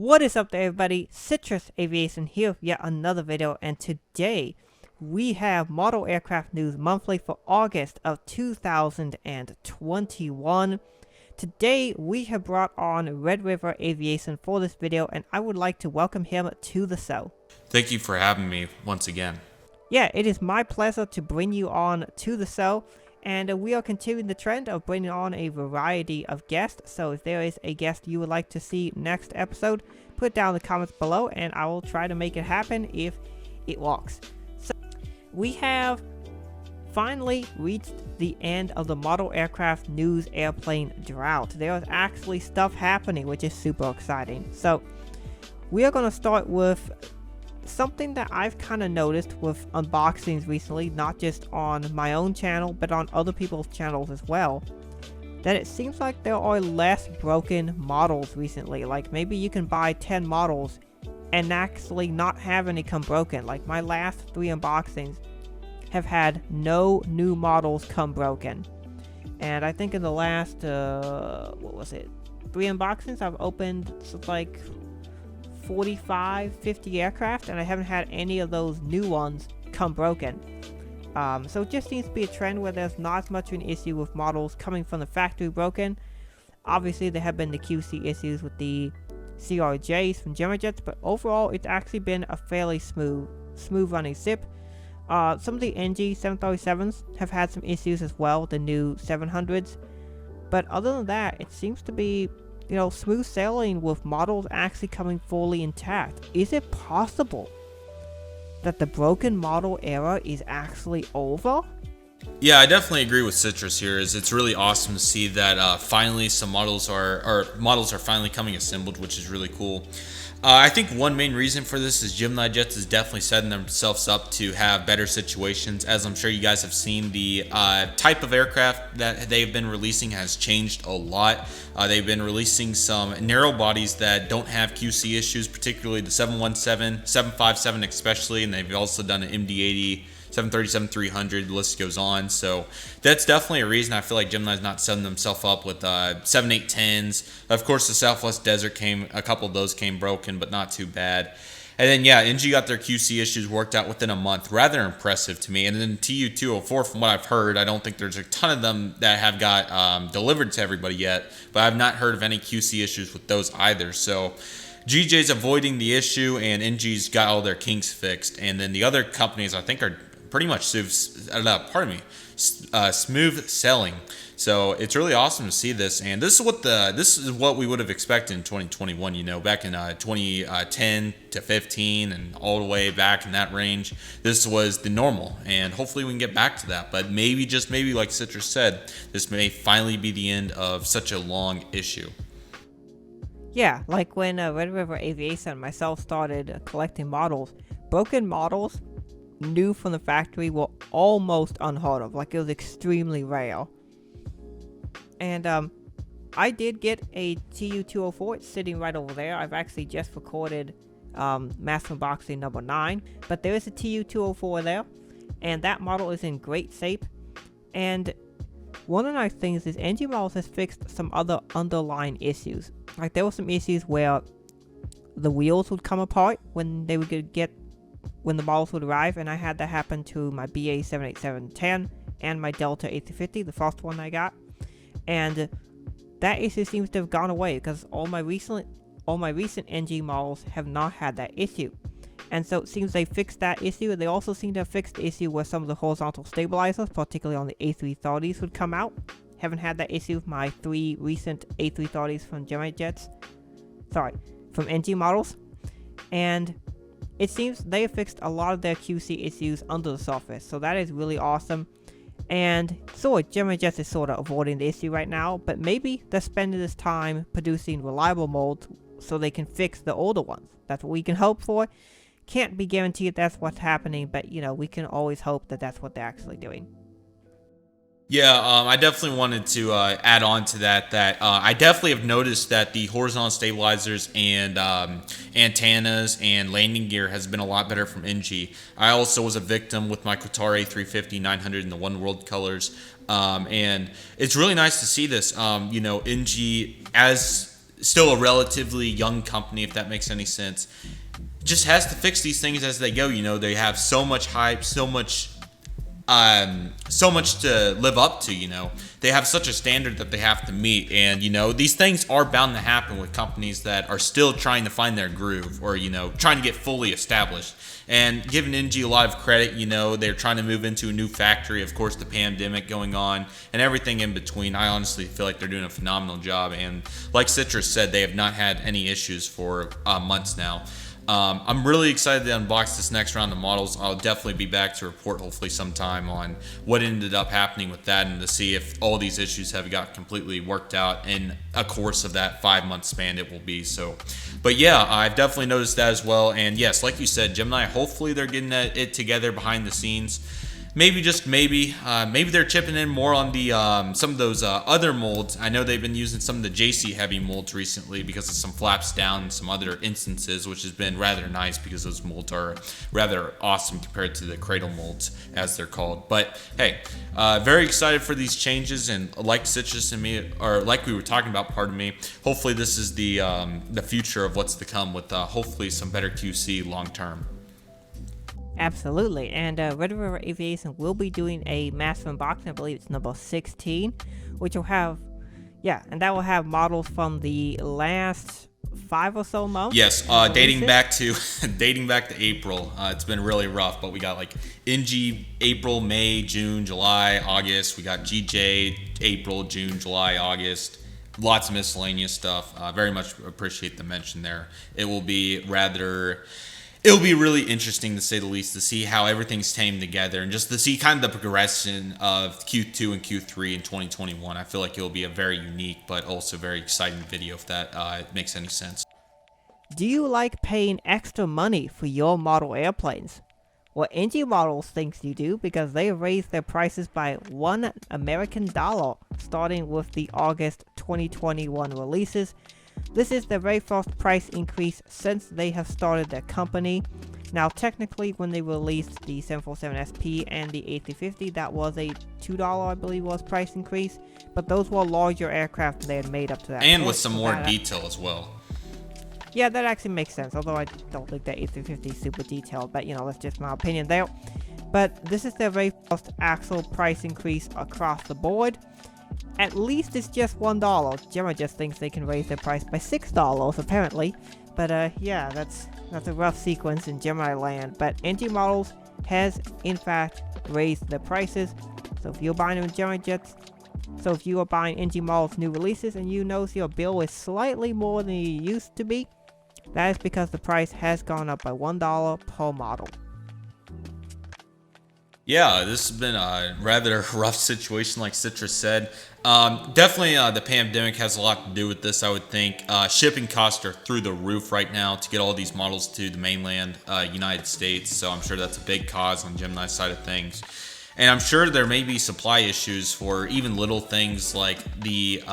What is up there, everybody? Citrus Aviation here with yet another video, and today we have Model Aircraft News Monthly for August of 2021. Today we have brought on Red River Aviation for this video, and I would like to welcome him to the show. Thank you for having me once again. Yeah, it is my pleasure to bring you on to the show. And we are continuing the trend of bringing on a variety of guests. So if there is a guest you would like to see next episode, put it down in the comments below and I will try to make it happen if it works. So we have finally reached the end of the Model Aircraft News Airplane drought. There is actually stuff happening, which is super exciting. So we are going to start with something that I've kind of noticed with unboxings recently, not just on my own channel, but on other people's channels as well, that it seems like there are less broken models recently. Like maybe you can buy 10 models and actually not have any come broken. Like my last 3 unboxings have had no new models come broken. And I think in the last, 3 unboxings I've opened like 45, 50 aircraft, and I haven't had any of those new ones come broken. So it just seems to be a trend where there's not as much of an issue with models coming from the factory broken. Obviously there have been the QC issues with the CRJs from Jets, but overall it's actually been a fairly smooth running ship. Some of the NG 737s have had some issues as well, the new 700s, but other than that it seems to be, you know, smooth sailing with models actually coming fully intact. Is it possible that the broken model era is actually over? Yeah, I definitely agree with Citrus here. It's really awesome to see that finally some models are finally coming assembled, which is really cool. I think one main reason for this is Gemini Jets is definitely setting themselves up to have better situations. As I'm sure you guys have seen, the type of aircraft that they've been releasing has changed a lot. They've been releasing some narrow bodies that don't have QC issues, particularly the 717, 757 especially, and they've also done an MD-80, 737-300, the list goes on. So that's definitely a reason I feel like Gemini's not setting themselves up with 7-8-10s. Of course, the Southwest Desert a couple of those came broken, but not too bad. And then, yeah, NG got their QC issues worked out within a month. Rather impressive to me. And then TU-204, from what I've heard, I don't think there's a ton of them that have got delivered to everybody yet, but I've not heard of any QC issues with those either. So GJ's avoiding the issue, and NG's got all their kinks fixed. And then the other companies, I think, are pretty much smooth selling. So it's really awesome to see this, and this is what we would have expected in 2021. You know, back in 2010 to 15 and all the way back in that range, this was the normal, and hopefully we can get back to that. But maybe, just maybe, like Citrus said, this may finally be the end of such a long issue. Yeah, like when Red River Aviation and myself started collecting models, broken models new from the factory were almost unheard of. Like, it was extremely rare. And I did get a TU-204. It's sitting right over there. I've actually just recorded Master Unboxing number 9, but there is a TU-204 there, and that model is in great shape. And one of the nice things is NG Models has fixed some other underlying issues. Like, there were some issues where the wheels would come apart when they would when the models would arrive, and I had that happen to my BA 787-10 and my Delta A350, the first one I got. And that issue seems to have gone away because all my recent NG models have not had that issue. And so it seems they fixed that issue, and they also seem to have fixed the issue where some of the horizontal stabilizers, particularly on the A330s, would come out. Haven't had that issue with my 3 recent A330s from from NG models. And it seems they have fixed a lot of their QC issues under the surface, so that is really awesome. And so Gemini Jets is sort of avoiding the issue right now, but maybe they're spending this time producing reliable molds so they can fix the older ones. That's what we can hope for. Can't be guaranteed that's what's happening, but you know, we can always hope that that's what they're actually doing. Yeah, I definitely wanted to add on to that. I definitely have noticed that the horizontal stabilizers and antennas and landing gear has been a lot better from NG. I also was a victim with my Qatar A350 900 in the One World colors, and it's really nice to see this. You know, NG, as still a relatively young company, if that makes any sense, just has to fix these things as they go. You know, they have so much hype, so much to live up to. You know, they have such a standard that they have to meet, and you know, these things are bound to happen with companies that are still trying to find their groove, or you know, trying to get fully established. And giving NG a lot of credit, you know, they're trying to move into a new factory, of course, the pandemic going on and everything in between. I honestly feel like they're doing a phenomenal job, and like Citrus said, they have not had any issues for months now. I'm really excited to unbox this next round of models. I'll definitely be back to report hopefully sometime on what ended up happening with that, and to see if all these issues have got completely worked out in a course of that 5-month span it will be. So, but yeah, I've definitely noticed that as well. And yes, like you said, Gemini, hopefully they're getting it together behind the scenes. Maybe, just maybe they're chipping in more on the some of those other molds. I know they've been using some of the JC heavy molds recently because of some flaps down and some other instances, which has been rather nice because those molds are rather awesome compared to the cradle molds, as they're called. But hey, very excited for these changes, and like Citrus and me, or like we were talking about, pardon me, hopefully this is the future of what's to come with hopefully some better QC long term. Absolutely, and Red River Aviation will be doing a massive unboxing. I believe it's number 16, which will have, and that will have models from the last 5 or so months. Yes, dating back to April. It's been really rough, but we got like NG April, May, June, July, August. We got GJ April, June, July, August. Lots of miscellaneous stuff. Very much appreciate the mention there. It'll be really interesting, to say the least, to see how everything's tamed together, and just to see kind of the progression of Q2 and Q3 in 2021. I feel like it'll be a very unique but also very exciting video, if that makes any sense. Do you like paying extra money for your model airplanes? Well, NG Models thinks you do, because they raised their prices by $1 American starting with the August 2021 releases. This is the very first price increase since they have started their company. Now, technically, when they released the 747SP and the A350, that was a $2, I believe, was price increase. But those were larger aircraft they had made up to that and point, with some more detail as well. Yeah, that actually makes sense, although I don't think that A350 is super detailed, but, you know, that's just my opinion there. But this is their very first actual price increase across the board. At least it's just $1. Gemma just thinks they can raise their price by $6, apparently. But, yeah, that's a rough sequence in Gemini land. But NG Models has, in fact, raised their prices. So if you're buying them Gemini jets, so if you are buying NG Models new releases and you notice your bill is slightly more than you used to be, that is because the price has gone up by $1 per model. Yeah, this has been a rather rough situation, like Citrus said. Definitely the pandemic has a lot to do with this, I would think. Shipping costs are through the roof right now to get all these models to the mainland United States, so I'm sure that's a big cause on Gemini's side of things. And I'm sure there may be supply issues for even little things like the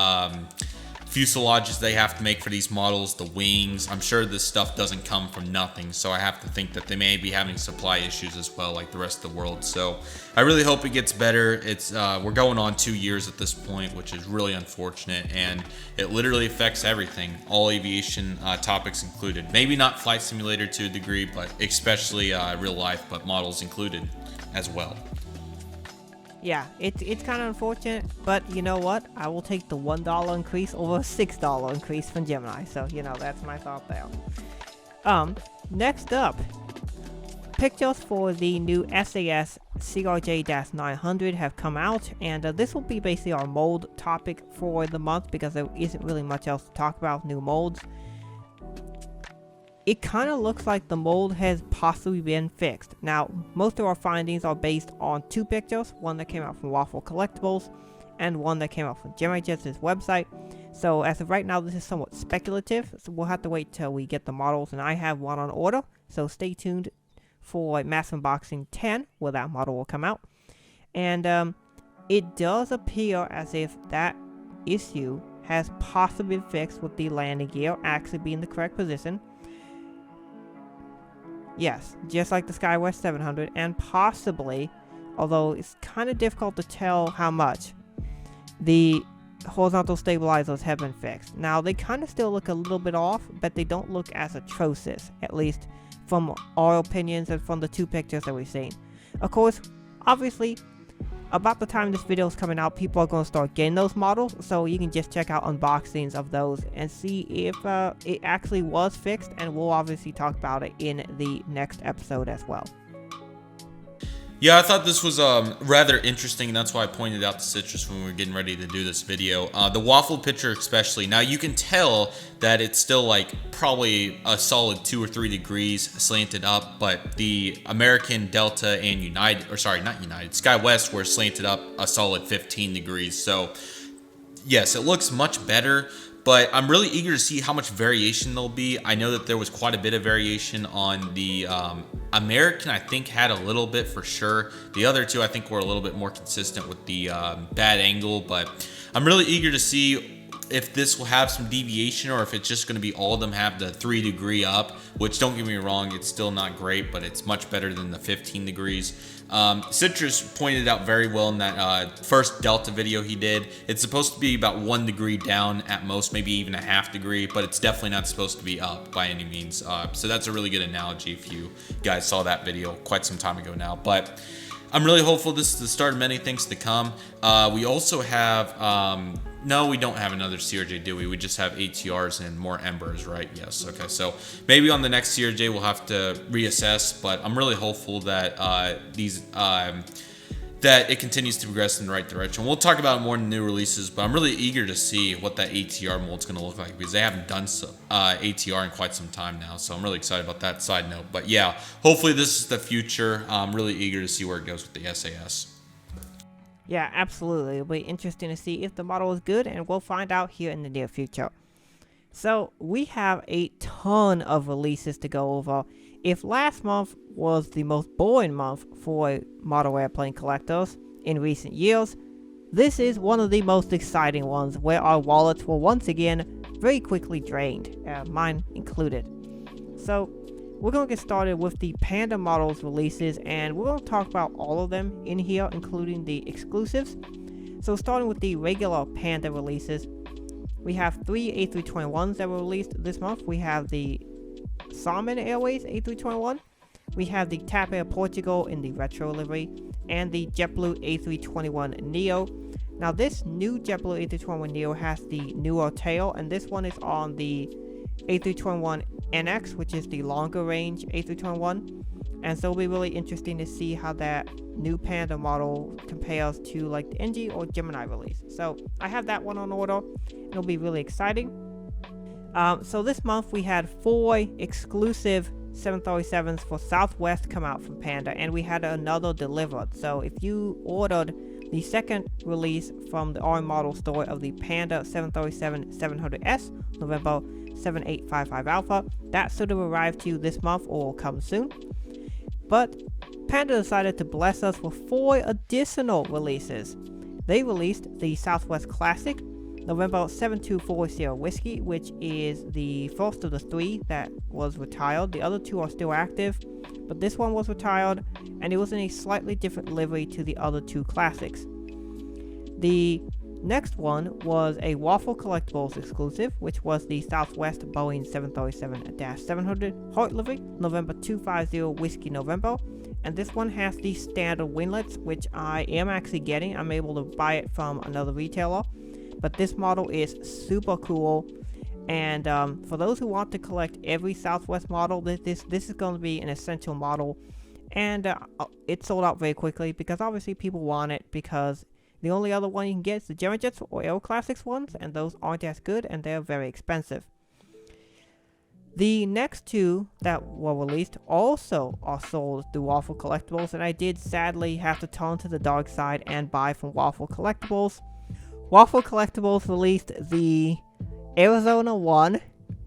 fuselages they have to make for these models, the wings. I'm sure this stuff doesn't come from nothing, so I have to think that they may be having supply issues as well, like the rest of the world. So I really hope it gets better. It's we're going on 2 years at this point, which is really unfortunate, and it literally affects everything, all aviation topics included. Maybe not flight simulator to a degree, but especially real life, but models included as well. Yeah, it's kind of unfortunate, but you know what? I will take the $1 increase over a $6 increase from Gemini. So, you know, that's my thought there. Next up, pictures for the new SAS CRJ-900 have come out, and this will be basically our mold topic for the month because there isn't really much else to talk about new molds. It kind of looks like the mold has possibly been fixed. Now, most of our findings are based on 2 pictures, one that came out from Waffle Collectibles and one that came out from Gemini Jets' website. So as of right now, this is somewhat speculative, so we'll have to wait till we get the models, and I have one on order, so stay tuned for Mass Unboxing 10, where that model will come out. And it does appear as if that issue has possibly been fixed with the landing gear actually being in the correct position. Yes, just like the SkyWest 700, and possibly, although it's kind of difficult to tell how much, the horizontal stabilizers have been fixed. Now, they kind of still look a little bit off, but they don't look as atrocious, at least from our opinions and from the 2 pictures that we've seen. Of course, obviously, about the time this video is coming out, people are going to start getting those models, so you can just check out unboxings of those and see if it actually was fixed, and we'll obviously talk about it in the next episode as well. Yeah, I thought this was rather interesting, and that's why I pointed out the citrus when we were getting ready to do this video. The waffle picture especially. Now, you can tell that it's still like probably a solid 2 or 3 degrees slanted up, but the American, Delta, and United, or sorry, not United, SkyWest were slanted up a solid 15 degrees. So, yes, it looks much better. But I'm really eager to see how much variation there'll be. I know that there was quite a bit of variation on the American. I think had a little bit for sure. The other 2 I think were a little bit more consistent with the bad angle. But I'm really eager to see if this will have some deviation or if it's just going to be all of them have the 3 degree up, which don't get me wrong, it's still not great, but it's much better than the 15 degrees. Citrus pointed out very well in that first Delta video he did. It's supposed to be about 1 degree down at most, maybe even a half degree, but it's definitely not supposed to be up by any means. So that's a really good analogy if you guys saw that video quite some time ago now. But I'm really hopeful this is the start of many things to come. We also have... no, we don't have another CRJ, do we? We just have ATRs and more Embers, right? Yes. Okay. So maybe on the next CRJ we'll have to reassess, but I'm really hopeful that that it continues to progress in the right direction. We'll talk about it more in the new releases, but I'm really eager to see what that ATR mold's going to look like because they haven't done ATR in quite some time now. So I'm really excited about that side note. But yeah, hopefully this is the future. I'm really eager to see where it goes with the SAS. Yeah, absolutely. It'll be interesting to see if the model is good, and we'll find out here in the near future. So, we have a ton of releases to go over. If last month was the most boring month for model airplane collectors in recent years, this is one of the most exciting ones where our wallets were once again very quickly drained, mine included. So, we're going to get started with the Panda Models releases, and we're going to talk about all of them in here, including the exclusives. So starting with the regular Panda releases, we have 3 A321s that were released this month. We have the Salmon Airways A321, we have the TAP Air Portugal in the retro livery, and the JetBlue A321 Neo. Now this new JetBlue A321 Neo has the newer tail, and this one is on the A321NX, which is the longer range A321, and so it'll be really interesting to see how that new Panda model compares to like the NG or Gemini release. So I have that one on order. It'll be really exciting. So this month we had 4 exclusive 737s for Southwest come out from Panda, and we had another delivered. So if you ordered the second release from the RM model store of the Panda 737-700S, November 7855 Alpha, that should have arrived to you this month or will come soon. But Panda decided to bless us with 4 additional releases. They released the Southwest Classic, November 7240 Whiskey, which is the first of the 3 that was retired. The other 2 are still active, but this one was retired, and it was in a slightly different livery to the other 2 classics. The next one was a Waffle Collectibles exclusive, which was the Southwest Boeing 737-700 Heart livery, November 250 Whiskey November, and this one has the standard winglets, which I am actually getting. I'm able to buy it from another retailer, but this model is super cool. And for those who want to collect every Southwest model, this is going to be an essential model, and it sold out very quickly because obviously people want it, because the only other one you can get is the Gemijets or Aero Classics ones, and those aren't as good and they're very expensive. The next 2 that were released also are sold through Waffle Collectibles, and I did sadly have to turn to the dark side and buy from Waffle Collectibles. Waffle Collectibles released the Arizona 1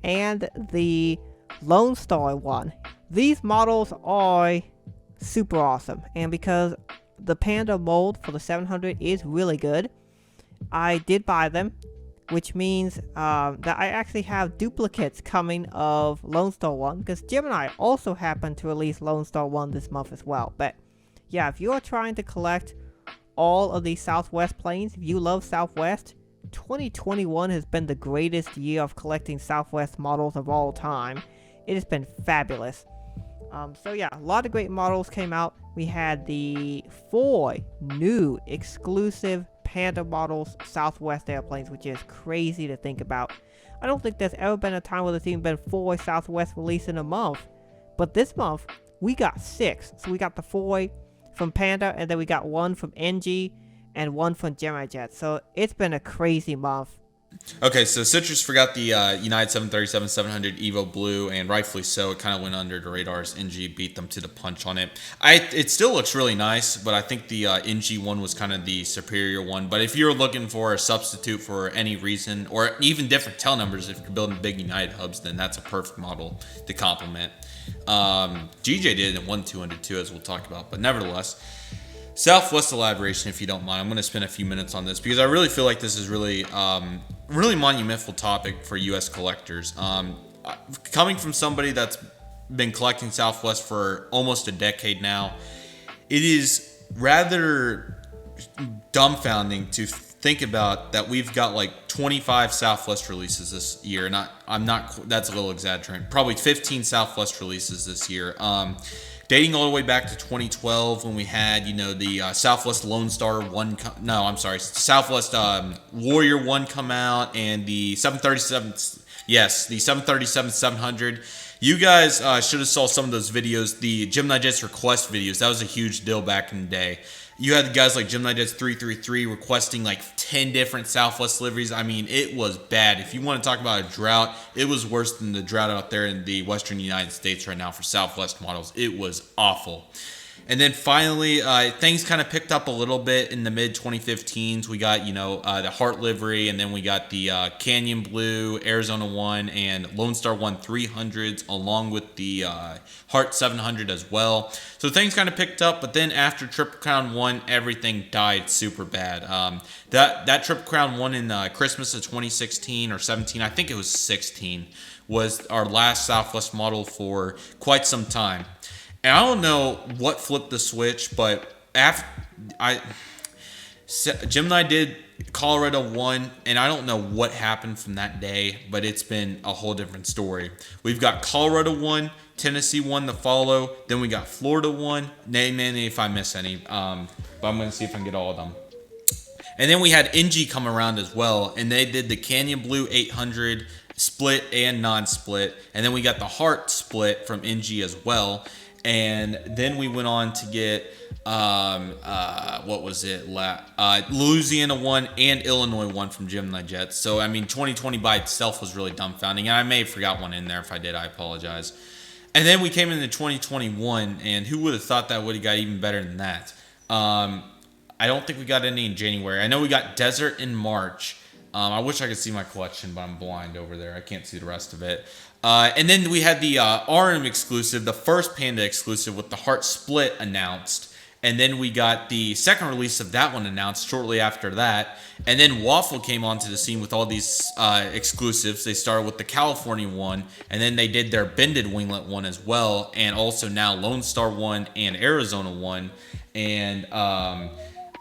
and the Lone Star 1. These models are super awesome, and because the Panda mold for the 700 is really good, I did buy them, which means that I actually have duplicates coming of Lone Star 1, because Gemini also happened to release Lone Star 1 this month as well. But yeah, if you are trying to collect all of these Southwest planes, if you love Southwest, 2021 has been the greatest year of collecting Southwest models of all time. It has been fabulous. So yeah, a lot of great models came out. We had the 4 new exclusive Panda Models Southwest airplanes, which is crazy to think about. I don't think there's ever been a time where there's even been 4 Southwest released in a month. But this month, we got 6. So we got the 4 from Panda, and then we got 1 from NG, and 1 from Gemini. So it's been a crazy month. Okay, so Citrus forgot the United 737-700 Evo Blue, and rightfully so. It kind of went under the radars. NG beat them to the punch on it. It still looks really nice, but I think the NG one was kind of the superior one. But if you're looking for a substitute for any reason, or even different tail numbers, if you're building big United hubs, then that's a perfect model to complement. GJ did it in 1-200 too, as we'll talk about. But nevertheless, Southwest elaboration, if you don't mind. I'm going to spend a few minutes on this because I really feel like this is really monumental topic for U.S. collectors. Coming from somebody that's been collecting Southwest for almost a decade now, it is rather dumbfounding to think about that we've got like 25 Southwest releases this year. That's a little exaggerating. Probably 15 Southwest releases this year. Dating all the way back to 2012 when we had, the Southwest Lone Star 1, Southwest Warrior 1 come out, and the 737-700. You guys should have saw some of those videos, the Gemini Jets request videos. That was a huge deal back in the day. You had guys like Gemini Jets 333 requesting like 10 different Southwest liveries. I mean, it was bad. If you want to talk about a drought, it was worse than the drought out there in the Western United States right now for Southwest models. It was awful. And then finally, things kind of picked up a little bit in the mid-2015s. We got, the Heart livery, and then we got the Canyon Blue, Arizona 1, and Lone Star 1 300s, along with the Heart 700 as well. So things kind of picked up, but then after Triple Crown 1, everything died super bad. That Triple Crown 1 in Christmas of 2016 or 17, I think it was 16, was our last Southwest model for quite some time. And I don't know what flipped the switch, but Gemini did Colorado 1, and I don't know what happened from that day, but it's been a whole different story. We've got Colorado 1, Tennessee 1 to follow, then we got Florida 1. Name me if I miss any, but I'm going to see if I can get all of them. And then we had NG come around as well, and they did the Canyon Blue 800 split and non-split, and then we got the Heart split from NG as well. And then we went on to get, Louisiana 1 and Illinois 1 from Gemini Jets. So, 2020 by itself was really dumbfounding. And I may have forgot one in there. If I did, I apologize. And then we came into 2021, and who would have thought that would have got even better than that? I don't think we got any in January. I know we got Desert in March. I wish I could see my collection, but I'm blind over there. I can't see the rest of it. And then we had the RM exclusive, the first Panda exclusive with the Heart split announced. And then we got the second release of that one announced shortly after that. And then Waffle came onto the scene with all these exclusives. They started with the California one, and then they did their Bended Winglet one as well. And also now Lone Star 1 and Arizona 1. And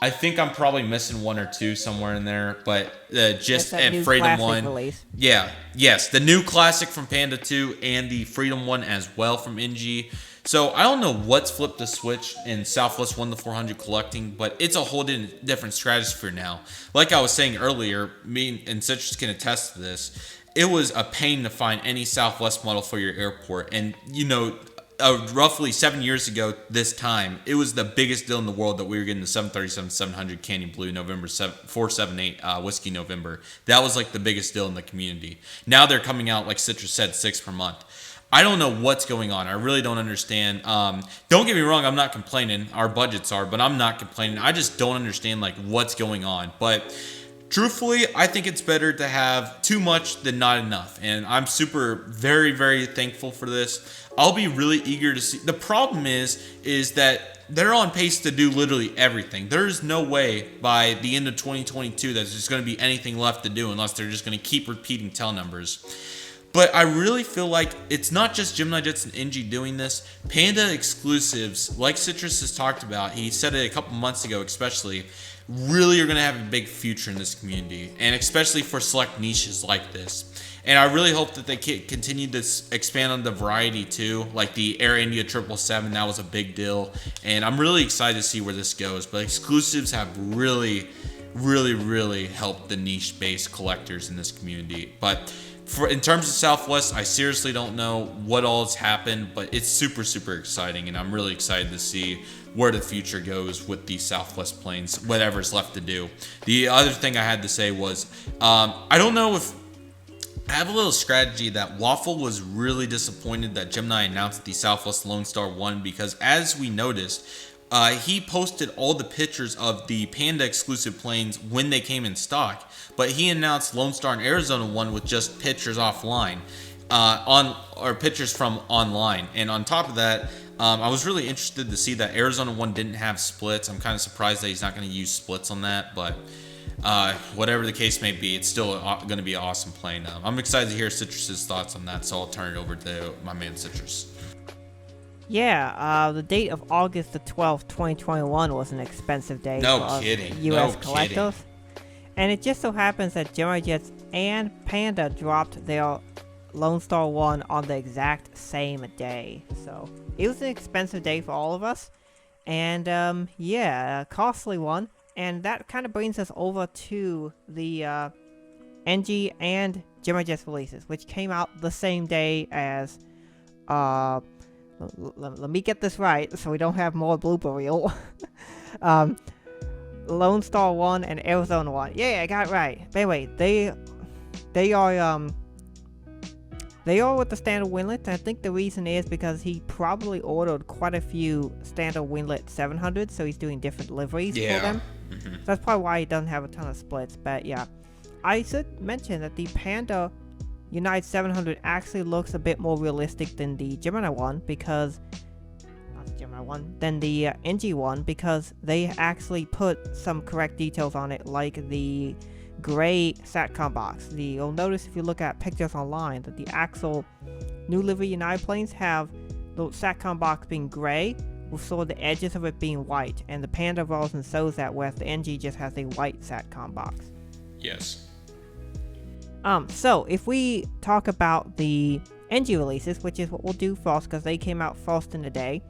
I think I'm probably missing one or two somewhere in there, but and Freedom 1. Release. Yeah, yes, the new classic from Panda 2 and the Freedom 1 as well from NG. So I don't know what's flipped the switch in Southwest 1 to 400 collecting, but it's a whole different stratosphere now. Like I was saying earlier, me and Citrus can attest to this. It was a pain to find any Southwest model for your airport, and roughly 7 years ago this time, it was the biggest deal in the world that we were getting the 737-700 Canyon Blue November 478 Whiskey November. That was like the biggest deal in the community. Now they're coming out, like Citrus said, 6 per month. I don't know what's going on. I really don't understand. Don't get me wrong, I'm not complaining. Our budgets are, but I'm not complaining. I just don't understand what's going on. But truthfully, I think it's better to have too much than not enough. And I'm very, very thankful for this. I'll be really eager to see. The problem is that they're on pace to do literally everything. There's no way by the end of 2022 that there's going to be anything left to do unless they're just going to keep repeating tail numbers. But I really feel like it's not just Gemini Jets and NG doing this. Panda exclusives, like Citrus has talked about, he said it a couple months ago especially, really are going to have a big future in this community. And especially for select niches like this. And I really hope that they continue to expand on the variety too. Like the Air India 777, that was a big deal. And I'm really excited to see where this goes. But exclusives have really helped the niche-based collectors in this community. But in terms of Southwest, I seriously don't know what all has happened, but it's super exciting, and I'm really excited to see where the future goes with these Southwest planes, whatever's left to do. The other thing I had to say was, I don't know if I have a little strategy that Waffle was really disappointed that Gemini announced the Southwest Lone Star 1, because as we noticed, he posted all the pictures of the Panda exclusive planes when they came in stock, but he announced Lone Star and Arizona 1 with just pictures offline, pictures from online. And on top of that, I was really interested to see that Arizona 1 didn't have splits. I'm kind of surprised that he's not going to use splits on that, but whatever the case may be, it's still going to be an awesome plane. I'm excited to hear Citrus's thoughts on that, so I'll turn it over to my man Citrus. Yeah, the date of August the 12th, 2021 was an expensive day for U.S. collectors. And it just so happens that Gemini Jets and Panda dropped their Lone Star 1 on the exact same day. So it was an expensive day for all of us. And yeah, a costly one. And that kind of brings us over to the NG and Gemini Jets releases, which came out the same day as let me get this right so we don't have more blooper reel. Lone Star 1 and Arizona 1. Yeah, I got it right. But anyway, they are with the standard winglet. And I think the reason is because he probably ordered quite a few standard winglet 700s, so he's doing different liveries for them. So that's probably why he doesn't have a ton of splits. But yeah, I should mention that the Panda Unite 700 actually looks a bit more realistic than the Gemini one, because not the Gemini one, than the NG one, because they actually put some correct details on it, like the gray SATCOM box. You'll notice if you look at pictures online that the actual new livery United planes have the SATCOM box being gray, with sort of the edges of it being white, and the Panda version shows that, whereas the NG just has a white SATCOM box. Yes. So if we talk about the NG releases, which is what we'll do first because they came out first in the day,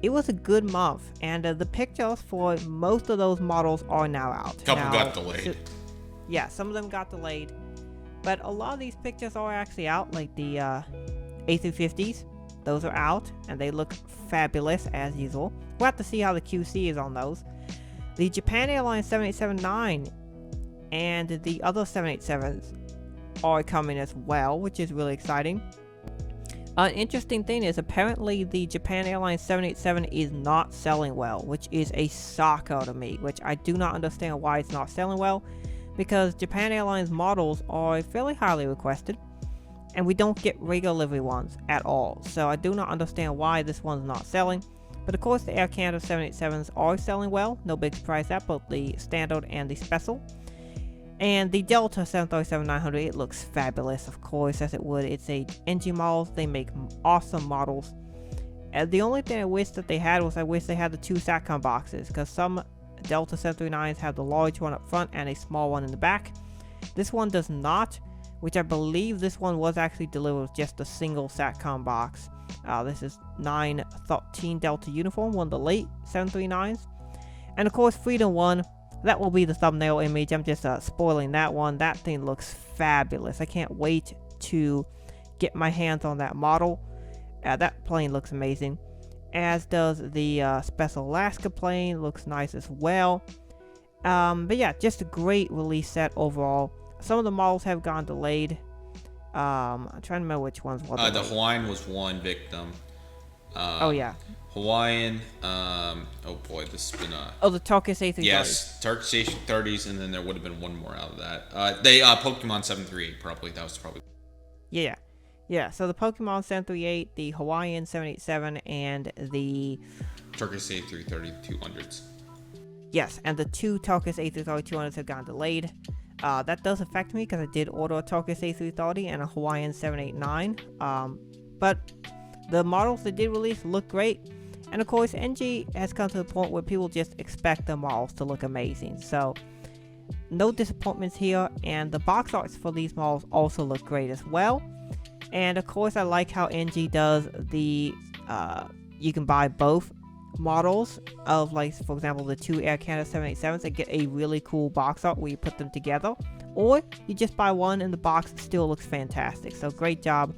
it was a good month, and the pictures for most of those models are now out. A couple got delayed. Yeah, some of them got delayed, but a lot of these pictures are actually out, like the A350s. Those are out, and they look fabulous as usual. We'll have to see how the QC is on those. The Japan Airlines 787-9 and the other 787s are coming as well, which is really exciting. An interesting thing is apparently the Japan Airlines 787 is not selling well, which is a shocker to me, which I do not understand why it's not selling well, because Japan Airlines models are fairly highly requested, and we don't get regular livery ones at all, so I do not understand why this one's not selling. But of course the Air Canada 787s are selling well, no big surprise there, both the standard and the special. And the Delta 737-900, it looks fabulous, of course, as it would. It's a NG model. They make awesome models. And the only thing I wish that they had was I wish they had the two SATCOM boxes, because some Delta 739s have the large one up front and a small one in the back. This one does not, which I believe this one was actually delivered with just a single SATCOM box. This is 913 Delta Uniform, one of the late 739s. And of course, Freedom 1. That will be the thumbnail image. I'm just spoiling that one. That thing looks fabulous. I can't wait to get my hands on that model. That plane looks amazing. As does the Special Alaska plane. Looks nice as well. But yeah, just a great release set overall. Some of the models have gone delayed. I'm trying to remember which ones were the Hawaiian was one victim. Oh yeah. Hawaiian, oh boy, this has been the Turkish A330s. Yes, Turkish A330s, and then there would have been one more out of that. Pokemon 738, probably. That was probably. Yeah, so the Pokemon 738, the Hawaiian 787, and the Turkish A330 200s. Yes, and the two Turkish A330 200s have gone delayed. That does affect me because I did order a Turkish A330 and a Hawaiian 789. But the models they did release look great. And of course, NG has come to the point where people just expect the models to look amazing. So, no disappointments here. And the box arts for these models also look great as well. And of course, I like how NG does the, you can buy both models of, like, for example, the two Air Canada 787s and get a really cool box art where you put them together. Or you just buy one and the box still looks fantastic. So, great job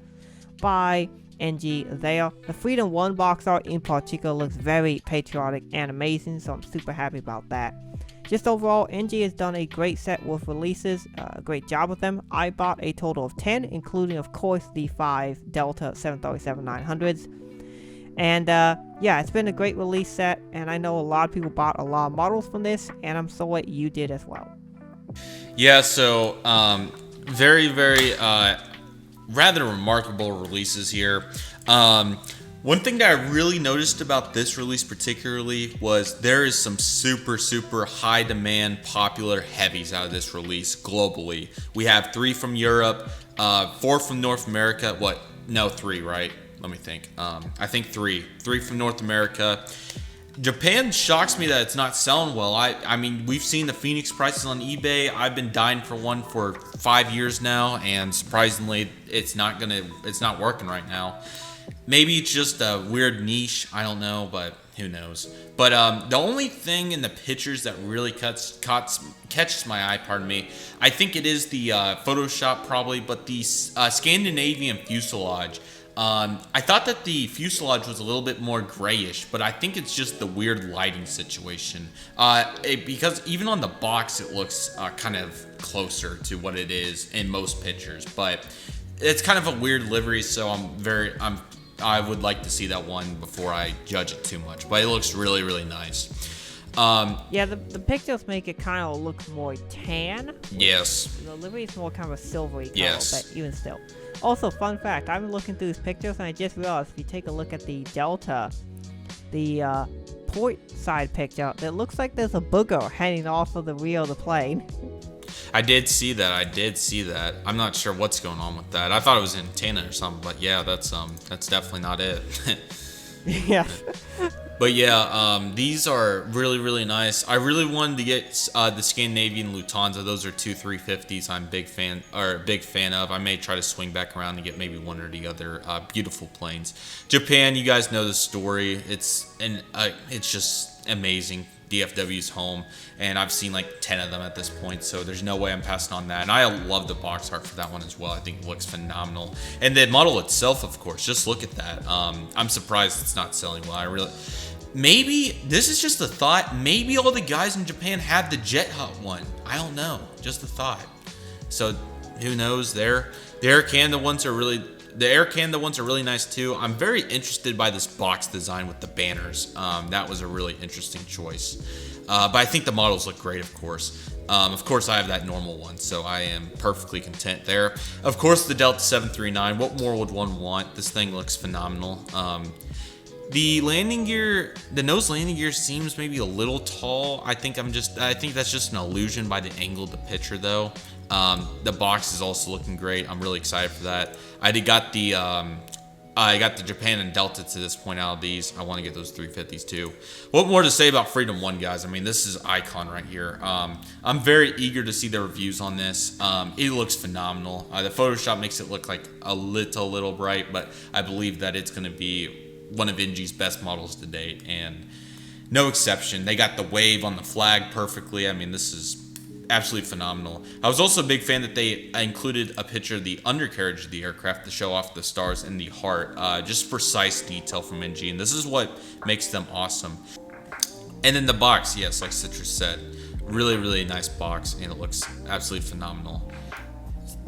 by NG there. The Freedom 1 box art in particular looks very patriotic and amazing, so I'm super happy about that. Just overall, NG has done a great set with releases, a great job with them. I bought a total of 10, including of course the 5 Delta 737-900s. And yeah, it's been a great release set, and I know a lot of people bought a lot of models from this, and I'm so glad you did as well. Yeah, so very, very rather remarkable releases here. One thing that I really noticed about this release particularly was there is some super, super high demand, popular heavies out of this release globally. We have 3 from Europe, 4 from North America. What? No, 3, right? Let me think. I think 3. 3 from North America. Japan shocks me that it's not selling well. I mean, we've seen the Phoenix prices on eBay. I've been dying for one for 5 years now, and surprisingly, it's not working right now. Maybe it's just a weird niche. I don't know, but who knows? But the only thing in the pictures that really catches my eye, I think it is the Photoshop probably, but the Scandinavian fuselage. I thought that the fuselage was a little bit more grayish, but I think it's just the weird lighting situation. Because even on the box, it looks kind of closer to what it is in most pictures. But it's kind of a weird livery, so I would like to see that one before I judge it too much. But it looks really, really nice. Yeah, the pictures make it kind of look more tan. Yes. The livery is more kind of a silvery color, yes. But even still. Also, fun fact, I've been looking through these pictures and I just realized if you take a look at the Delta, the port side picture, it looks like there's a booger hanging off of the rear of the plane. I did see that. I'm not sure what's going on with that. I thought it was antenna or something, but yeah, that's definitely not it. Yeah. But yeah, these are really, really nice. I really wanted to get the Scandinavian Lufthansa. Those are 2 350s. I'm a big fan of. I may try to swing back around and get maybe one or the other beautiful planes. Japan, you guys know the story. It's just amazing. DFW's home, and I've seen like 10 of them at this point, so there's no way I'm passing on that. And I love the box art for that one as well. I think it looks phenomenal. And the model itself, of course, just look at that. I'm surprised it's not selling well. Maybe this is just a thought. Maybe all the guys in Japan had the Jet Hut one. I don't know. Just a thought. So who knows? The Air Canada ones are really nice too. I'm very interested by this box design with the banners. That was a really interesting choice. But I think the models look great, of course. Of course, I have that normal one, so I am perfectly content there. Of course, the Delta 739. What more would one want? This thing looks phenomenal. The landing gear, the nose landing gear seems maybe a little tall. I think that's just an illusion by the angle of the picture, though. The box is also looking great. I'm really excited for that. I got the Japan and Delta to this point out of these. I want to get those 350s too. What more to say about Freedom 1, guys? I mean, this is icon right here. I'm very eager to see the reviews on this. It looks phenomenal. The Photoshop makes it look like a little bright, but I believe that it's going to be one of NG's best models to date, and no exception. They got the wave on the flag perfectly. I mean, this is absolutely phenomenal. I was also a big fan that they included a picture of the undercarriage of the aircraft to show off the stars and the heart. Just precise detail from NG, and this is what makes them awesome. And then the box, yes, like Citrus said, really, really nice box, and it looks absolutely phenomenal.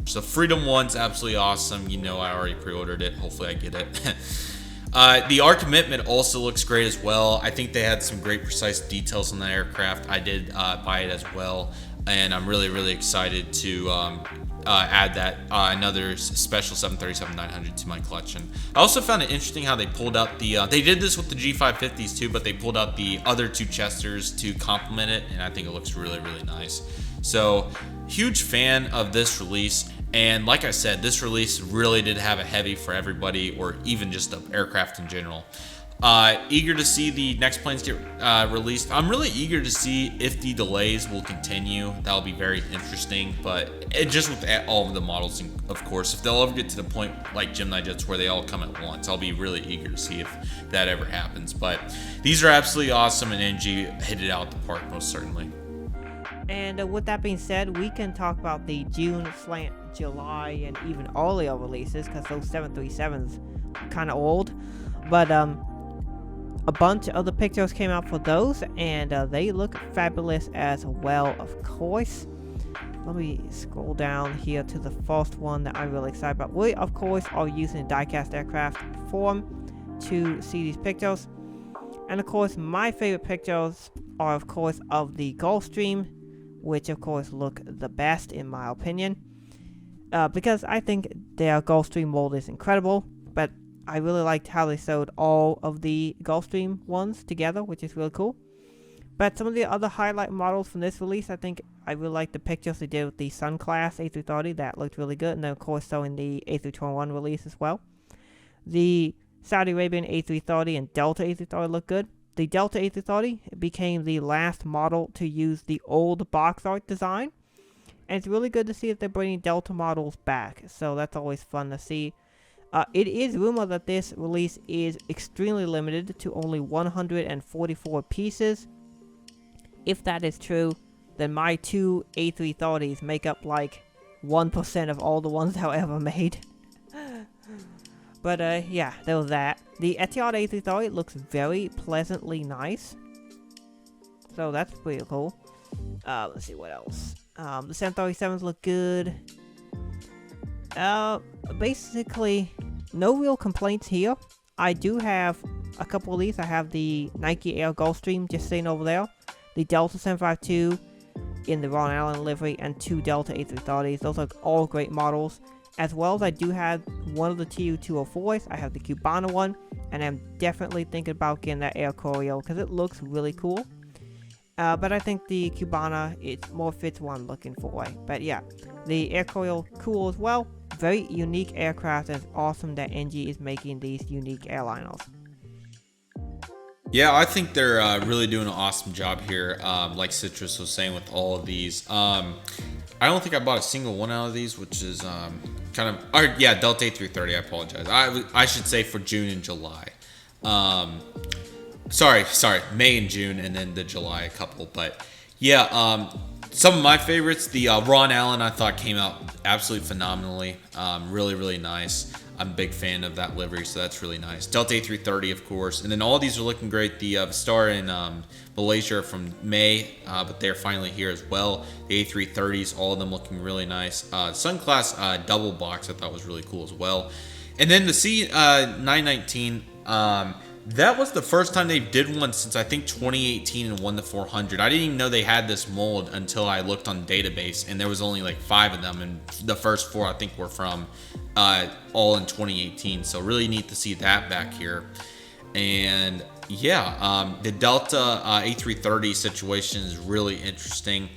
So Freedom 1's absolutely awesome. You know, I already pre-ordered it. Hopefully I get it. The R Commitment also looks great as well. I think they had some great precise details on the aircraft. I did buy it as well. and I'm really excited to add that another special 737-900 to my collection. I also found it interesting how they pulled out the they did this with the G550s too, but they pulled out the other two Chesters to complement it, and I think it looks really nice. So huge fan of this release, and like I said, this release really did have a heavy for everybody, or even just the aircraft in general. Eager to see the next planes get released. I'm really eager to see if the delays will continue. That'll be very interesting, but just with all of the models, of course, if they'll ever get to the point like Gemini Jets where they all come at once, I'll be really eager to see if that ever happens. But these are absolutely awesome, and NG hit it out the park most certainly. And with that being said, we can talk about the June, July, and even earlier releases, because those 737s are kind of old. But a bunch of other pictures came out for those, and they look fabulous as well, of course. Let me scroll down here to the first one that I'm really excited about. We, of course, are using die-cast aircraft form to see these pictures. And, of course, my favorite pictures are, of course, of the Gulfstream, which, of course, look the best, in my opinion. Because I think their Gulfstream mold is incredible, but I really liked how they sewed all of the Gulfstream ones together, which is really cool. But some of the other highlight models from this release, I think I really like the pictures they did with the Sun class A330. That looked really good. And then, of course, sewing the A321 release as well. The Saudi Arabian A330 and Delta A330 look good. The Delta A330 became the last model to use the old box art design. And it's really good to see that they're bringing Delta models back. So that's always fun to see. It is rumored that this release is extremely limited to only 144 pieces. If that is true, then my two A330s make up like 1% of all the ones that were ever made. But yeah, there was that. The Etihad A330 looks very pleasantly nice. So that's pretty cool. Let's see what else. The 737s look good. Basically, no real complaints here. I do have a couple of these. I have the Nike Air Gulfstream just sitting over there. The Delta 752 in the Ron Allen livery, and two Delta A330s. Those are all great models. As well as I do have one of the TU-204s. I have the Cubana one, and I'm definitely thinking about getting that Air Coryell because it looks really cool. But I think the Cubana, it more fits what I'm looking for. But yeah, the Air Coryell, cool as well. Very unique aircraft, and it's awesome that NG is making these unique airliners. Yeah, I think they're really doing an awesome job here, like Citrus was saying with all of these. I don't think I bought a single one out of these, which is kind of... Or, yeah, Delta A330, I apologize. I should say for June and July. Sorry, May and June, and then the July couple. But, yeah, some of my favorites, the Ron Allen, I thought came out absolutely phenomenally. Really nice. I'm a big fan of that livery, so that's really nice. Delta A330, of course. And then all these are looking great. The Star in Malaysia are from May, but they're finally here as well. The A330s, all of them looking really nice. Sun Class double box I thought was really cool as well. And then the C919, that was the first time they did one since I think 2018 and won the 400. I didn't even know they had this mold until I looked on the database, and there was only like 5 of them, and the first 4 I think were from all in 2018. So really neat to see that back here. And yeah, the Delta A330 situation is really interesting.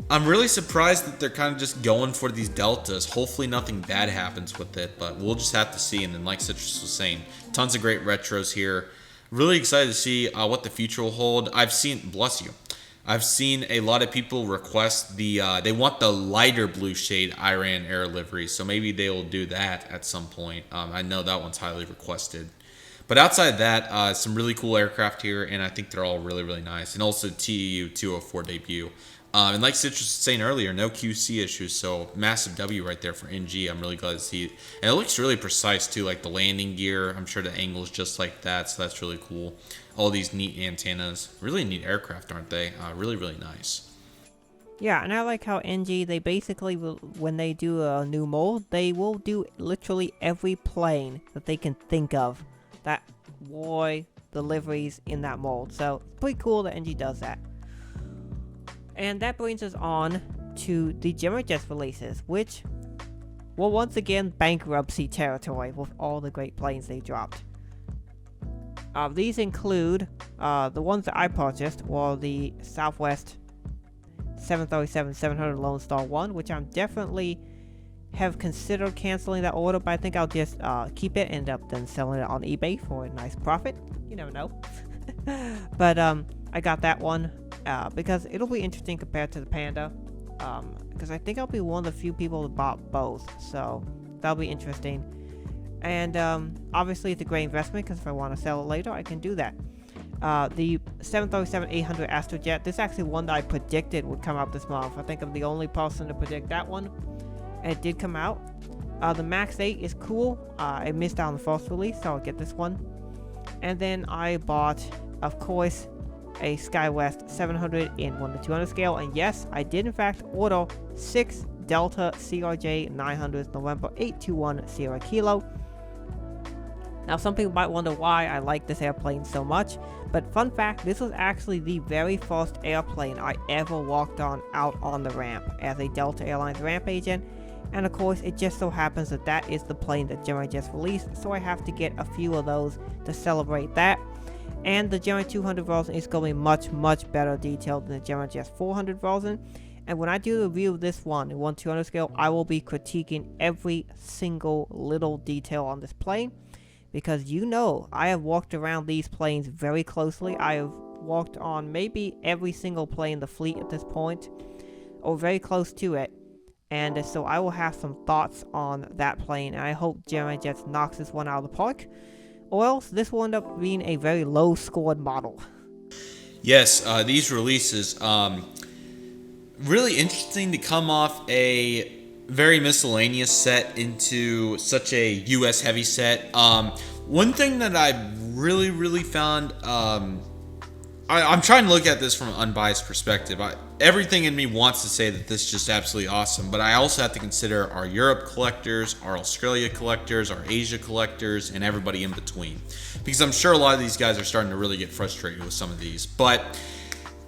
I'm really surprised that they're kind of just going for these Deltas. Hopefully nothing bad happens with it, but we'll just have to see. And then like Citrus was saying, tons of great retros here. Really excited to see what the future will hold. I've seen a lot of people request they want the lighter blue shade Iran Air livery, so maybe they will do that at some point. I know that one's highly requested. But outside that, some really cool aircraft here, and I think they're all really nice. And also TU-204 debut. And like Citrus was saying earlier, no QC issues, so massive W right there for NG. I'm really glad to see it. And it looks really precise too, like the landing gear. I'm sure the angle is just like that, so that's really cool. All these neat antennas. Really neat aircraft, aren't they? Really nice. Yeah, and I like how NG, they basically will, when they do a new mold, they will do literally every plane that they can think of that wore the liveries in that mold. So, it's pretty cool that NG does that. And that brings us on to the Gemini Jets releases, which will once again bankruptcy territory with all the great planes they dropped. These include the ones that I purchased were the Southwest 737-700 Lone Star 1, which I'm definitely have considered canceling that order, but I think I'll just keep it, end up then selling it on eBay for a nice profit. You never know. But I got that one because it'll be interesting compared to the Panda, because I think I'll be one of the few people that bought both, so that'll be interesting. And obviously it's a great investment, because if I want to sell it later, I can do that. The 737-800 Astrojet, this is actually one that I predicted would come out this month. I think I'm the only person to predict that one, and it did come out. The Max 8 is cool. I missed out on the first release, so I'll get this one. And then I bought, of course, a SkyWest 700 in 1:200 scale, and yes, I did in fact order 6 Delta CRJ 900s November 821 Sierra Kilo. Now, some people might wonder why I like this airplane so much, but fun fact, this was actually the very first airplane I ever walked on out on the ramp as a Delta Airlines ramp agent, and of course, it just so happens that that is the plane that Gemini just released, so I have to get a few of those to celebrate that. And the Gemini 200 version is going to be much, much better detailed than the Gemini Jet 400 version. And when I do the review of this one in 1/200 scale, I will be critiquing every single little detail on this plane, because you know I have walked around these planes very closely. I have walked on maybe every single plane in the fleet at this point, or very close to it. And so I will have some thoughts on that plane, and I hope Gemini Jets knocks this one out of the park, or else this will end up being a very low scored model. Yes, these releases, really interesting to come off a very miscellaneous set into such a US heavy set. One thing that I really found, I'm trying to look at this from an unbiased perspective. Everything in me wants to say that this is just absolutely awesome, but I also have to consider our Europe collectors, our Australia collectors, our Asia collectors, and everybody in between. Because I'm sure a lot of these guys are starting to really get frustrated with some of these. But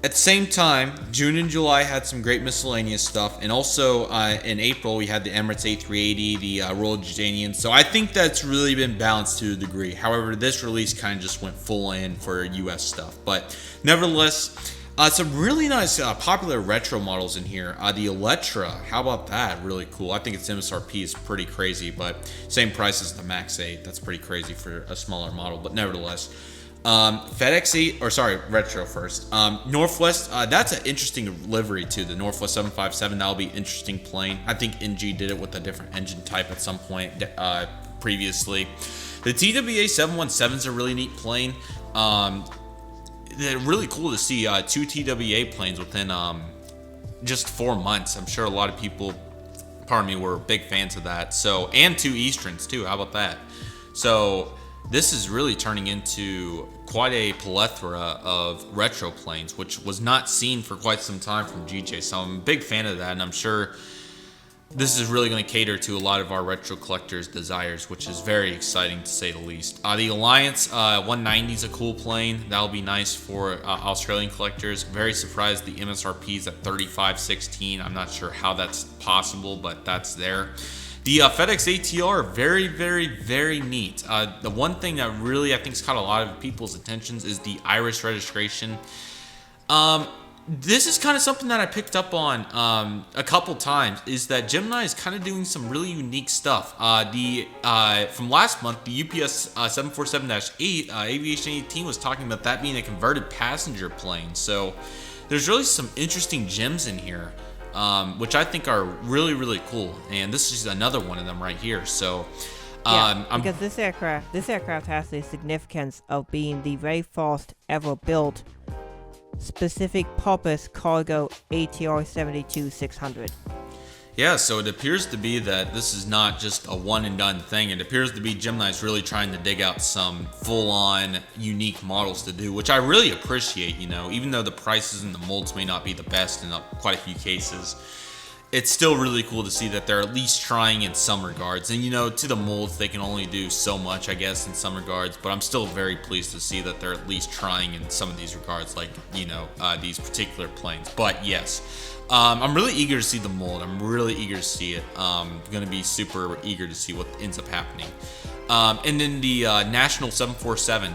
at the same time, June and July had some great miscellaneous stuff, and also in April we had the Emirates A380, the Royal Jordanian. So I think that's really been balanced to a degree. However, this release kind of just went full in for US stuff. But nevertheless, some really nice popular retro models in here. The Electra, how about that? Really cool. I think its MSRP is pretty crazy, but same price as the Max 8. That's pretty crazy for a smaller model, but nevertheless. FedEx 8, or sorry, retro first. Northwest, that's an interesting livery too. The Northwest 757, that'll be interesting plane. I think NG did it with a different engine type at some point previously. The TWA 717 is a really neat plane. They're really cool to see 2 TWA planes within just 4 months. I'm sure a lot of people, pardon me, were big fans of that. So, and 2 Easterns too. How about that? So this is really turning into quite a plethora of retro planes, which was not seen for quite some time from GJ. So I'm a big fan of that, and I'm sure this is really going to cater to a lot of our retro collectors' desires, which is very exciting to say the least. The Alliance 190 is a cool plane. That'll be nice for Australian collectors. Very surprised the MSRP is at $35.16. I'm not sure how that's possible, but that's there. The FedEx ATR, very neat. The one thing that really I think has caught a lot of people's attentions is the Iris registration. This is kind of something that I picked up on a couple times, is that Gemini is kind of doing some really unique stuff. From last month, the UPS 747-8, Aviation 18 was talking about that being a converted passenger plane. So there's really some interesting gems in here. Which I think are really cool, and this is another one of them right here. So, because this aircraft has the significance of being the very first ever built specific purpose cargo ATR 72-600. Yeah, so it appears to be that this is not just a one and done thing. It appears to be Gemini's really trying to dig out some full-on unique models to do, which I really appreciate, even though the prices and the molds may not be the best in quite a few cases. it's still really cool to see that they're at least trying in some regards. And, you know, to the molds, they can only do so much, I guess, in some regards. But I'm still very pleased to see that they're at least trying in some of these regards, like, you know, these particular planes. But, yes, I'm really eager to see the mold. I'm really eager to see it. I'm going to be super eager to see what ends up happening. And then the National 747.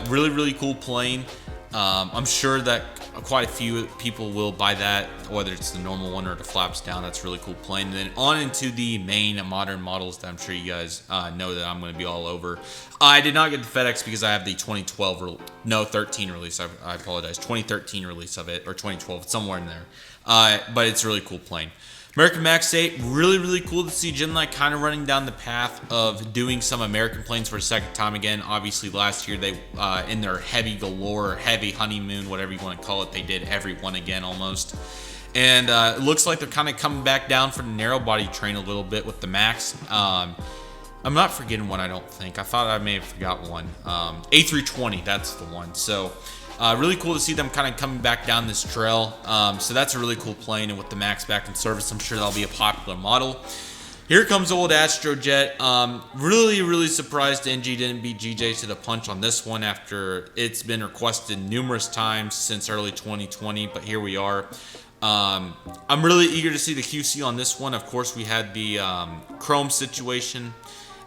Really, really cool plane. I'm sure that quite a few people will buy that, whether it's the normal one or the flaps down. That's a really cool plane. And then on into the main modern models that I'm sure you guys know that I'm going to be all over. I did not get the FedEx because I have the 13 release. I apologize. 2013 release of it, or 2012, somewhere in there. But it's a really cool plane. American Max 8, really, really cool to see Gemini kind of running down the path of doing some American planes for a second time again. Obviously, last year, they in their heavy galore, heavy honeymoon, whatever you want to call it, they did every one again almost. And it looks like they're kind of coming back down for the narrow body train a little bit with the Max. I'm not forgetting one, I don't think. I thought I may have forgot one. A320, that's the one. So really cool to see them kind of coming back down this trail. So that's a really cool plane, and with the Max back in service, I'm sure that'll be a popular model. Here comes old Astrojet. Really, really surprised NG didn't beat GJ to the punch on this one after it's been requested numerous times since early 2020, but here we are. I'm really eager to see the QC on this one. Of course, we had the Chrome situation,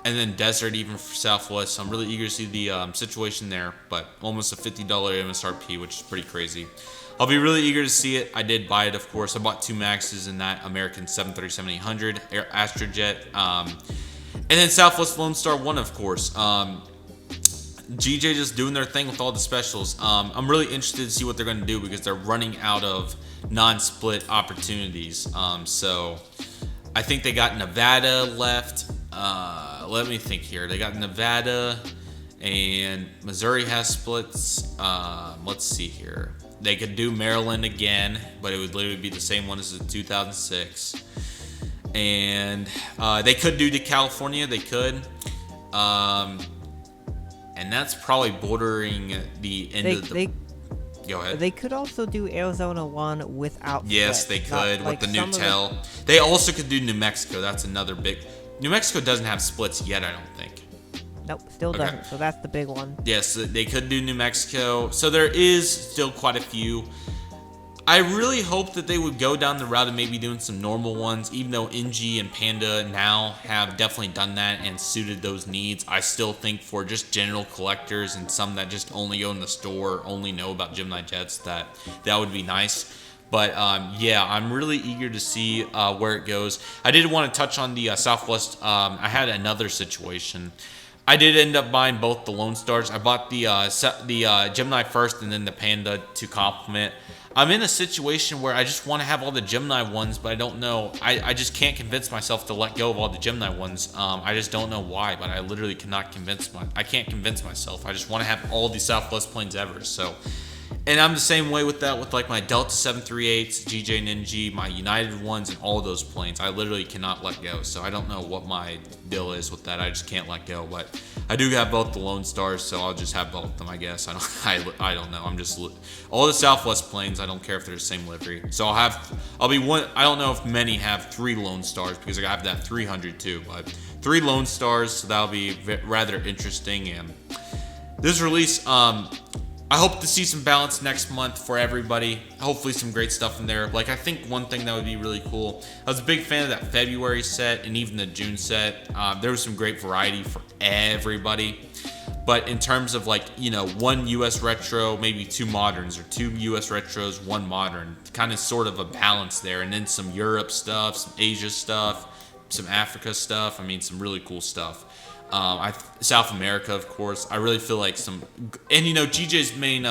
and then Desert even for Southwest. So I'm really eager to see the situation there, but almost a $50 MSRP, which is pretty crazy. I'll be really eager to see it. I did buy it, of course. I bought two Maxes in that American 737-800 Astrojet. And then Southwest Lone Star 1, of course. GJ just doing their thing with all the specials. I'm really interested to see what they're going to do because they're running out of non-split opportunities. So I think they got Nevada left. Let me think here. They got Nevada and Missouri has splits. Let's see here. They could do Maryland again, but it would literally be the same one as the 2006. And they could do to California. They could. And that's probably bordering the end of the... Go ahead. They could also do Arizona 1 without Yes, splits. they could, with the new TEL. They also could do New Mexico. That's another big... New Mexico doesn't have splits yet, I don't think. Nope, still doesn't. So that's the big one. Yes, they could do New Mexico. So there is still quite a few. I really hope that they would go down the route of maybe doing some normal ones, even though NG and Panda now have definitely done that and suited those needs. I still think for just general collectors and some that just only go in the store, only know about Gemini jets, that would be nice. But yeah, I'm really eager to see where it goes. I did want to touch on the Southwest. I had another situation. I did end up buying both the Lone Stars. I bought the Gemini first and then the Panda to complement. I'm in a situation where I just want to have all the Gemini ones, but I don't know. I just can't convince myself to let go of all the Gemini ones. I just don't know why, but I literally cannot I can't convince myself. I just want to have all the Southwest planes ever. So, and I'm the same way with that, with like my Delta 738s, GJ and NG, my United ones, and all those planes. I literally cannot let go. So I don't know what my deal is with that. I just can't let go. But I do have both the Lone Stars, so I'll just have both of them, I guess. I don't know. I'm just all the Southwest planes. I don't care if they're the same livery. So I'll be one. I don't know if many have 3 Lone Stars because I have that 300 too. But 3 Lone Stars, so that'll be rather interesting. And this release, I hope to see some balance next month for everybody. Hopefully some great stuff in there. Like, I think one thing that would be really cool, I was a big fan of that February set and even the June set. There was some great variety for everybody. But in terms of, like, you know, 1 US retro, maybe 2 moderns, or 2 US retros, 1 modern, kind of sort of a balance there. And then some Europe stuff, some Asia stuff, some Africa stuff. I mean, some really cool stuff. South America, of course. I really feel like and you know, GJ's main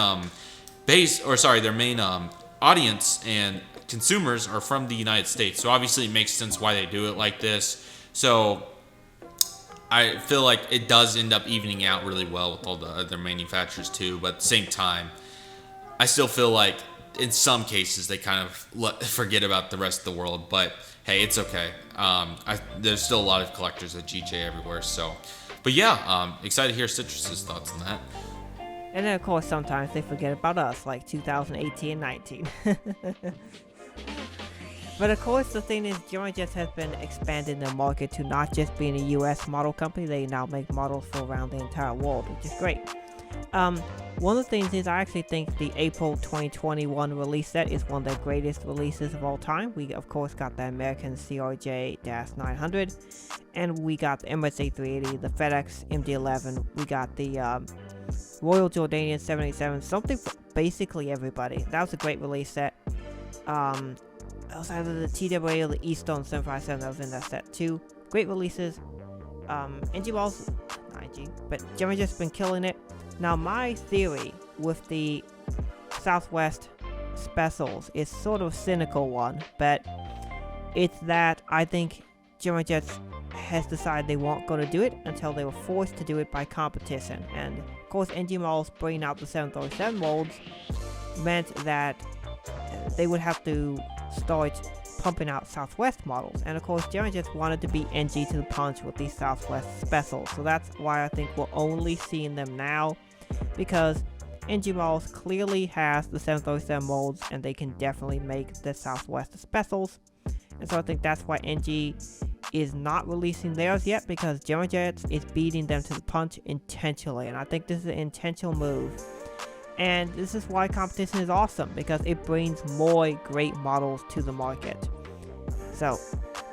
their main audience and consumers are from the United States. So obviously it makes sense why they do it like this. So I feel like it does end up evening out really well with all the other manufacturers too. But at the same time, I still feel like in some cases they kind of forget about the rest of the world. But hey, it's okay. There's still a lot of collectors at GJ everywhere. So, but yeah, excited to hear Citrus's thoughts on that. And then, of course, sometimes they forget about us, like 2018 and 19. But of course, the thing is, German Jets has been expanding their market to not just being a US model company, they now make models for around the entire world, which is great. One of the things is I actually think the April 2021 release set is one of the greatest releases of all time. We, of course, got the American CRJ-900, and we got the Emirates A380, the FedEx MD-11, we got the Royal Jordanian 787, something for basically everybody. That was a great release set. It was either the TWA or the Eastone 757 that was in that set too. Great releases. NG Balls, not NG, but German Jet's been killing it. Now, my theory with the Southwest specials is sort of a cynical one, but it's that I think German Jets has decided they weren't going to do it until they were forced to do it by competition. And of course, NG Models bringing out the 737 molds meant that they would have to start pumping out Southwest models. And of course, German Jets wanted to beat NG to the punch with these Southwest specials. So that's why I think we're only seeing them now, because NG Models clearly has the 737 molds and they can definitely make the Southwest specials. And so I think that's why NG is not releasing theirs yet, because German Jets is beating them to the punch intentionally. And I think this is an intentional move. And this is why competition is awesome, because it brings more great models to the market. So,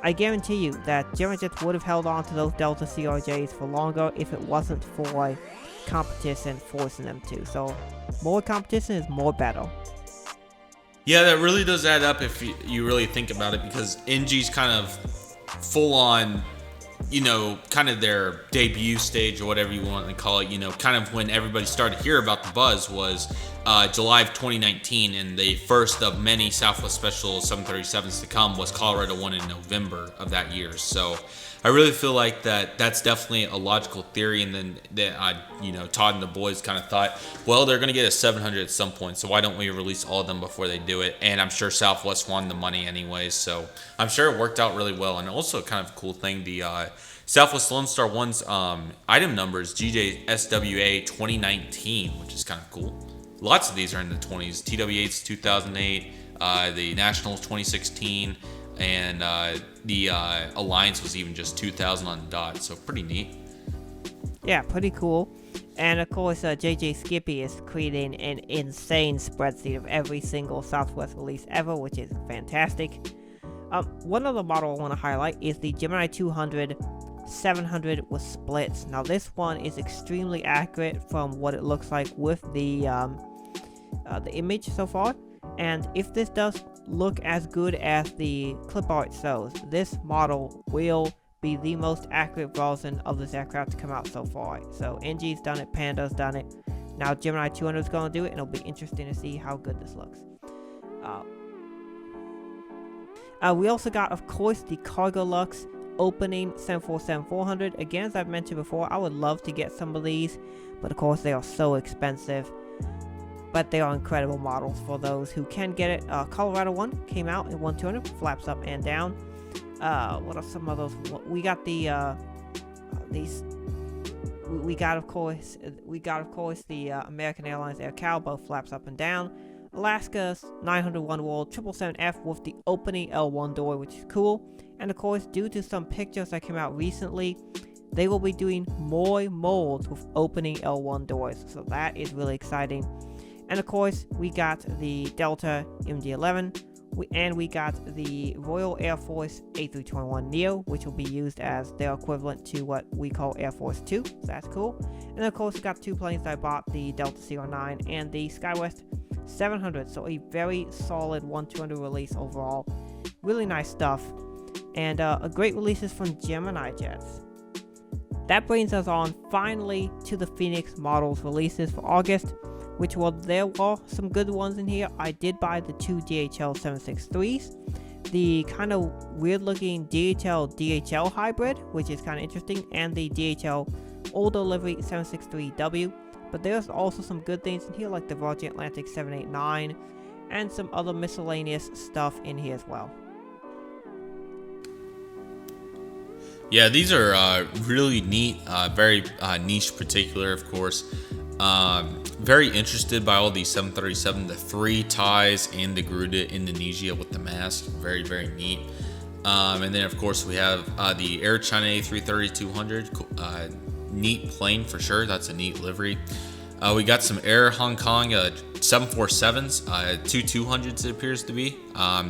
I guarantee you that German Jets would have held on to those Delta CRJs for longer if it wasn't for competition forcing them to. So, more competition is more better. Yeah, that really does add up if you really think about it, because NG's kind of full on, kind of their debut stage or whatever you want to call it, kind of when everybody started to hear about the buzz was July of 2019, and the first of many Southwest Special 737s to come was Colorado one in November of that year. So I really feel like that's definitely a logical theory. And then Todd and the boys kind of thought, well, they're going to get a 700 at some point, so why don't we release all of them before they do it? And I'm sure Southwest wanted the money anyways, so I'm sure it worked out really well. And also kind of a cool thing, the Southwest Lone Star 1's item number is GJSWA 2019, which is kind of cool. Lots of these are in the 20s. TW8's 2008, the Nationals 2016, and the Alliance was even just 2000 on the dot, so pretty neat. Yeah, pretty cool. And of course, JJ Skippy is creating an insane spreadsheet of every single Southwest release ever, which is fantastic. One other model I want to highlight is the Gemini 200 700 with splits. Now, this one is extremely accurate from what it looks like with the image so far. And if this does look as good as the clip art shows, this model will be the most accurate version of this aircraft to come out so far. So NG's done it, Panda's done it. Now Gemini 200 is going to do it, and it'll be interesting to see how good this looks. We also got, of course, the Cargo Lux opening 747-400. Again, as I've mentioned before, I would love to get some of these, but of course they are so expensive. But they are incredible models for those who can get it. Colorado one came out in 1200, flaps up and down. What are some of those? We got the these. We got of course the American Airlines Air Cow, both flaps up and down. Alaska's 901 World 777F with the opening L1 door, which is cool. And of course, due to some pictures that came out recently, they will be doing more molds with opening L1 doors. So that is really exciting. And of course, we got the Delta MD-11, and we got the Royal Air Force A321neo, which will be used as their equivalent to what we call Air Force 2, so that's cool. And of course, we got two planes that I bought, the Delta CR9 and the SkyWest 700, so a very solid 1-200 release overall. Really nice stuff, and a great releases from Gemini Jets. That brings us on finally to the Phoenix Models releases for August, which there were some good ones in here. I did buy the two DHL 763s, the kind of weird looking DHL hybrid, which is kind of interesting, and the DHL Old Delivery 763W. But there's also some good things in here, like the Virgin Atlantic 789 and some other miscellaneous stuff in here as well. Yeah, these are really neat, very niche particular, of course. Very interested by all these 737, the 3 ties and the Garuda Indonesia with the mask. Very, very neat. And then of course we have the Air China A330-200. Neat plane for sure. That's a neat livery. We got some Air Hong Kong 747s, 200s it appears to be.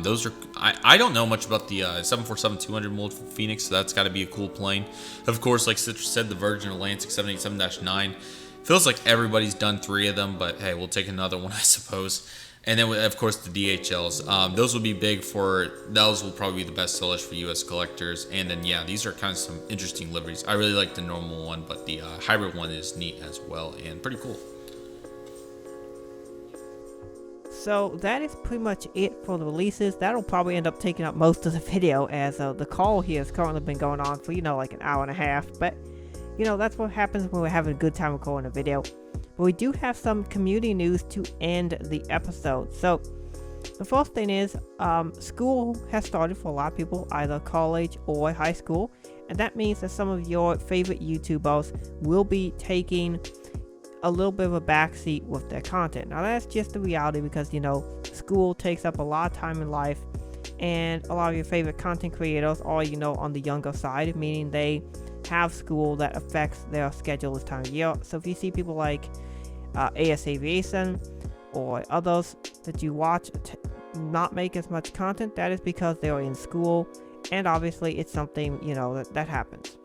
Those are, I don't know much about the 747-200 mold from Phoenix, so that's got to be a cool plane. Of course, like Citrus said, the Virgin Atlantic 787-9. Feels like everybody's done 3 of them, but hey, we'll take another one, I suppose. And then, of course, the DHLs. Those will be big those will probably be the best sellers for U.S. collectors. And then, yeah, these are kind of some interesting liveries. I really like the normal one, but the hybrid one is neat as well and pretty cool. So that is pretty much it for the releases. That'll probably end up taking up most of the video, as the call here has currently been going on for, like an hour and a half. But, that's what happens when we're having a good time recording a video. But we do have some community news to end the episode. So the first thing is school has started for a lot of people, either college or high school, and that means that some of your favorite YouTubers will be taking a little bit of a backseat with their content. Now that's just the reality, because school takes up a lot of time in life, and a lot of your favorite content creators are on the younger side, meaning they have school that affects their schedule this time of year. So if you see people like Aviation or others that you watch not make as much content, that is because they are in school, and obviously it's something that happens.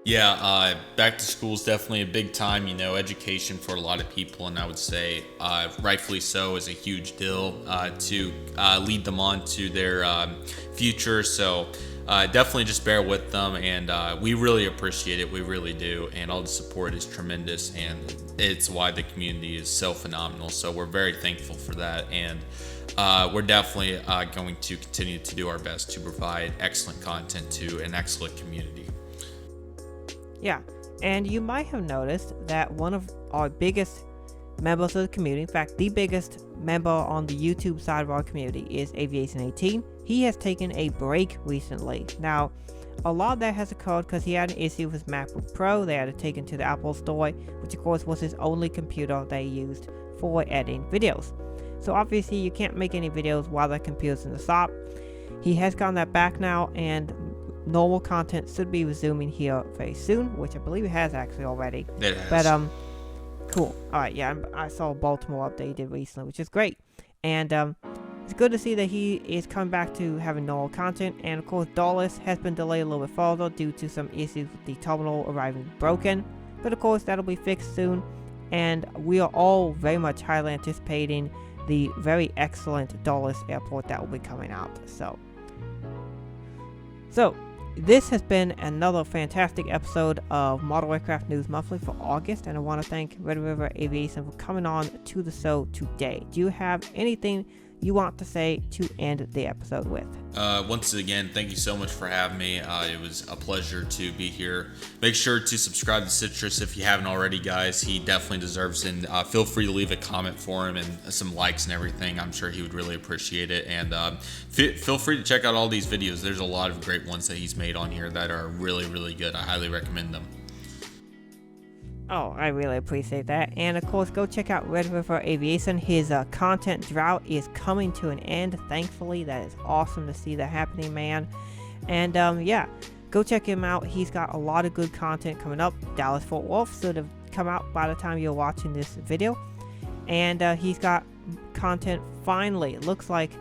Yeah, back to school is definitely a big time, education for a lot of people, and I would say rightfully so is a huge deal to lead them on to their future. So definitely just bear with them, and we really appreciate it. We really do, and all the support is tremendous, and it's why the community is so phenomenal. So we're very thankful for that, and we're definitely going to continue to do our best to provide excellent content to an excellent community. Yeah, and you might have noticed that one of our biggest members of the community, in fact the biggest member on the YouTube side of our community, is Aviation 18. He has taken a break recently. Now, a lot of that has occurred because he had an issue with his MacBook Pro. They had to take him to the Apple Store, which of course was his only computer they used for editing videos. So obviously you can't make any videos while that computer's in the shop. He has gotten that back now, and normal content should be resuming here very soon, which I believe it has actually already. It has. But cool. Alright, yeah, I saw a Baltimore update he did recently, which is great. And it's good to see that he is coming back to having normal content. And of course, Dallas has been delayed a little bit further due to some issues with the terminal arriving broken. But of course, that'll be fixed soon. And we are all very much highly anticipating the very excellent Dallas airport that will be coming out. So this has been another fantastic episode of Model Aircraft News Monthly for August, and I want to thank Red River Aviation for coming on to the show today. Do you have anything you want to say to end the episode with? Once again, thank you so much for having me. It was a pleasure to be here. Make sure to subscribe to Citrus if you haven't already, guys. He definitely deserves it. And feel free to leave a comment for him and some likes and everything. I'm sure he would really appreciate it. And feel free to check out all these videos. There's a lot of great ones that he's made on here that are really, really good. I highly recommend them. Oh, I really appreciate that. And of course, go check out Red River Aviation. His content drought is coming to an end, thankfully. That is awesome to see that happening, man. And yeah, go check him out. He's got a lot of good content coming up. Dallas Fort Worth should have come out by the time you're watching this video. And he's got content finally. It looks like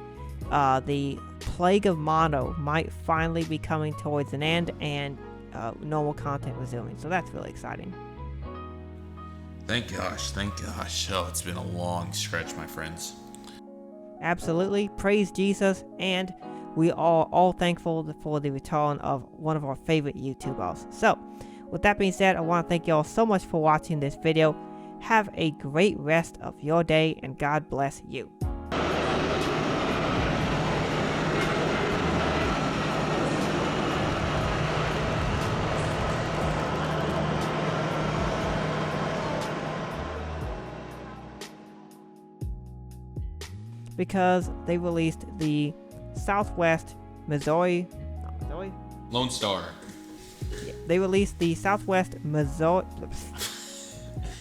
the Plague of Mono might finally be coming towards an end, and normal content resuming. So that's really exciting. Thank gosh. Oh, it's been a long stretch, my friends. Absolutely. Praise Jesus. And we are all thankful for the return of one of our favorite YouTubers. So, with that being said, I want to thank you all so much for watching this video. Have a great rest of your day, and God bless you. Because they released the Southwest Missouri Lone Star. They released the Southwest Missouri.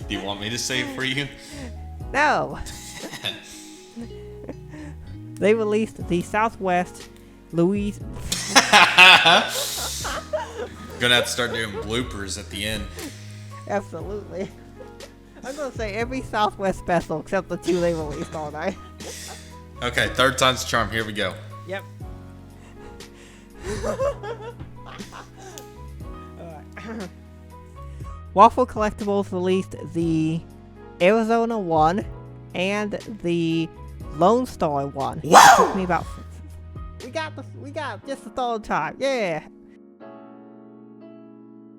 Do you want me to say it for you? No. They released the Southwest Louis. Gonna have to start doing bloopers at the end. Absolutely. I'm gonna say every Southwest special except the 2 they released all night. Okay, third time's the charm. Here we go. Yep. Waffle Collectibles released the Arizona one and the Lone Star one. Wow! It took me about. We got just the third time. Yeah.